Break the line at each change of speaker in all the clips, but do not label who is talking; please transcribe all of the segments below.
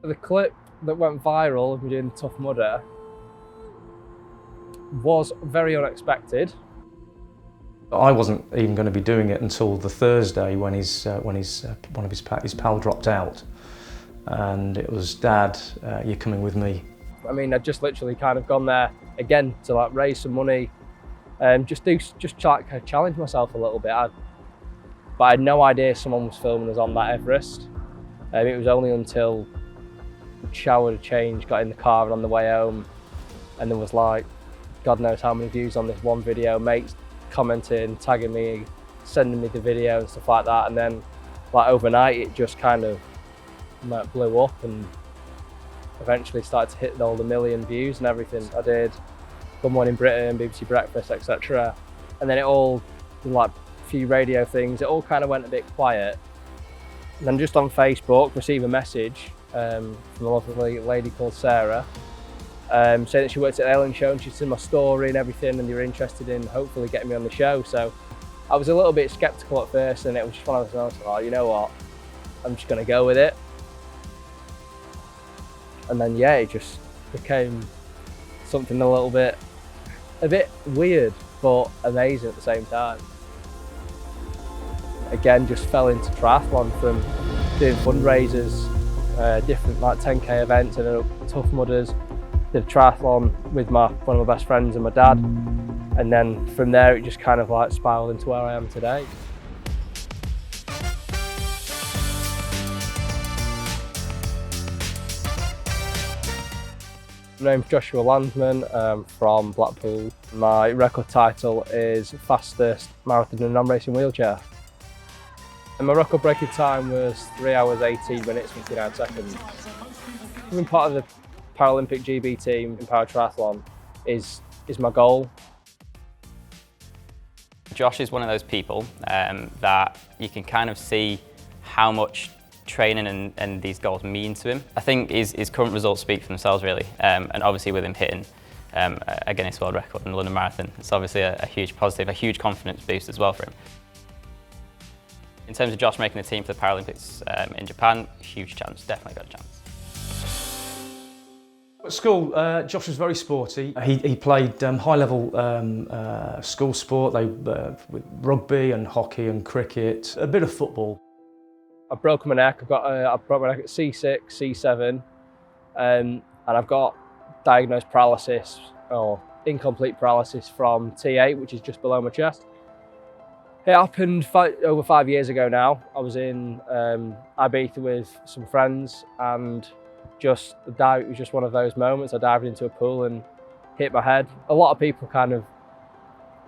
The clip that went viral of me doing the Tough Mudder was very unexpected.
I wasn't even going to be doing it until the Thursday when his pal dropped out, and it was, "Dad, you're coming with me."
I mean, I'd just literally kind of gone there again to like raise some money, just kind of challenge myself a little bit. But I had no idea someone was filming us on that Everest. It was only until I showered, changed, got in the car and on the way home, and there was like, God knows how many views on this one video, mates commenting, tagging me, sending me the video and stuff like that. And then like overnight it just kind of like blew up and eventually started to hit all the million views and everything. I did Good Morning Britain, BBC Breakfast, etc. And then it all, like a few radio things, it all kind of went a bit quiet. And then just on Facebook, received a message from a lovely lady called Sarah, saying that she worked at the Ellen Show and she'd seen my story and everything, and they were interested in hopefully getting me on the show. So I was a little bit sceptical at first, and it was just one of those moments like, you know what, I'm just going to go with it. And then yeah, it just became something a bit weird but amazing at the same time. Again, just fell into triathlon from doing fundraisers, different like 10k events and Tough Mudders. Did a triathlon with one of my best friends and my dad, and then from there it just kind of like spiraled into where I am today. My name's Joshua Landmann, I'm from Blackpool. My record title is fastest marathon in a non-racing wheelchair. And my record breaking time was 3 hours 18 minutes 59 seconds. Being part of the Paralympic GB team in para-triathlon is my goal.
Josh is one of those people that you can kind of see how much training and these goals mean to him. I think his current results speak for themselves really, and obviously with him hitting a Guinness World Record in the London Marathon, it's obviously a huge positive, a huge confidence boost as well for him. In terms of Josh making the team for the Paralympics in Japan, huge chance, definitely got a chance.
At school, Josh was very sporty. He played high-level school sport, with rugby and hockey and cricket, a bit of football.
I've broken my neck. I broke my neck at C6, C7, and I've got diagnosed paralysis or incomplete paralysis from T8, which is just below my chest. It happened over 5 years ago now. I was in Ibiza with some friends, and it was just one of those moments. I dived into a pool and hit my head. A lot of people kind of,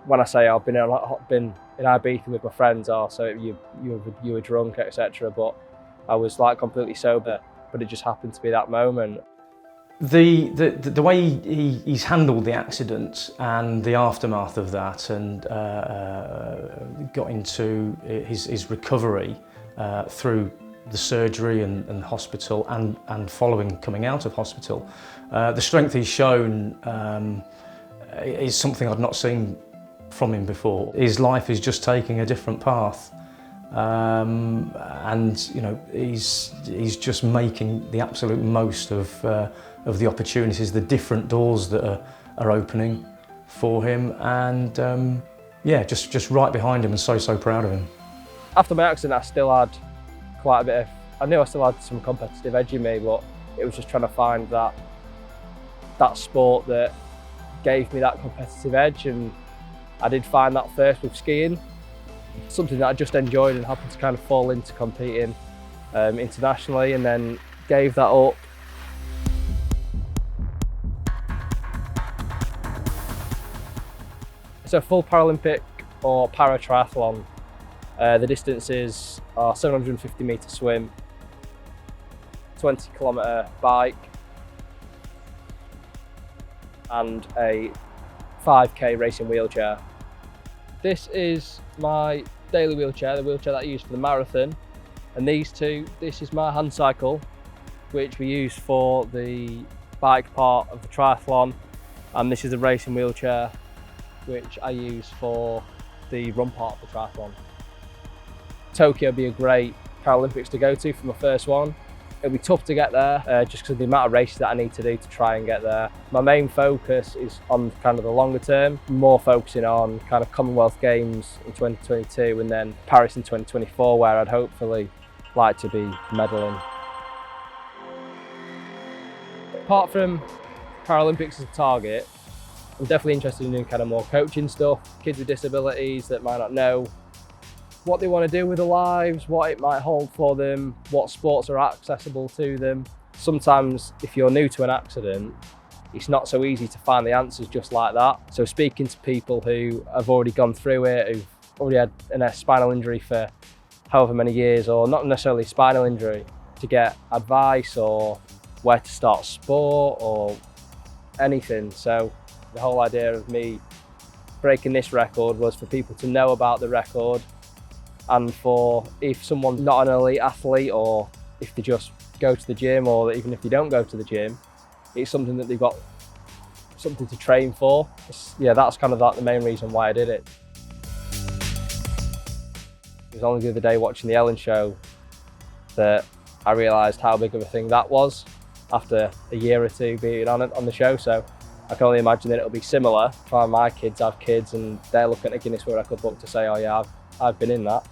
when I say I've been in Ibiza with my friends, so you were drunk, etc. But I was like completely sober. But it just happened to be that moment.
The way he's handled the accident and the aftermath of that, and got into his recovery through the surgery and hospital, and following coming out of hospital, the strength he's shown is something I'd not seen from him before. His life is just taking a different path, and you know, he's just making the absolute most of the opportunities, the different doors that are opening for him, and yeah, just right behind him, and so proud of him.
After my accident, I still had quite a bit I knew I still had some competitive edge in me, but it was just trying to find that sport that gave me that competitive edge, and I did find that first with skiing, something that I just enjoyed and happened to kind of fall into competing internationally, and then gave that up. So full Paralympic or para-triathlon, the distances are 750 metre swim, 20 kilometre bike, and a 5k racing wheelchair. This is my daily wheelchair, the wheelchair that I use for the marathon, and this is my hand cycle, which we use for the bike part of the triathlon, and this is the racing wheelchair, which I use for the run part of the triathlon. Tokyo would be a great Paralympics to go to for my first one. It'll be tough to get there just because of the amount of races that I need to do to try and get there. My main focus is on kind of the longer term, more focusing on kind of Commonwealth Games in 2022 and then Paris in 2024, where I'd hopefully like to be medaling. Apart from Paralympics as a target, I'm definitely interested in doing kind of more coaching stuff, kids with disabilities that might not know what they want to do with their lives, what it might hold for them, what sports are accessible to them. Sometimes if you're new to an accident, it's not so easy to find the answers just like that. So speaking to people who have already gone through it, who've already had a spinal injury for however many years, or not necessarily spinal injury, to get advice or where to start sport or anything. So the whole idea of me breaking this record was for people to know about the record, and for if someone's not an elite athlete, or if they just go to the gym, or even if they don't go to the gym, it's something that they've got something to train for. Yeah, that's kind of like the main reason why I did it. It was only the other day watching the Ellen show that I realised how big of a thing that was after a year or two being on the show. So I can only imagine that it'll be similar. My kids have kids and they're looking at a Guinness World Record book to say, oh yeah, I've been in that.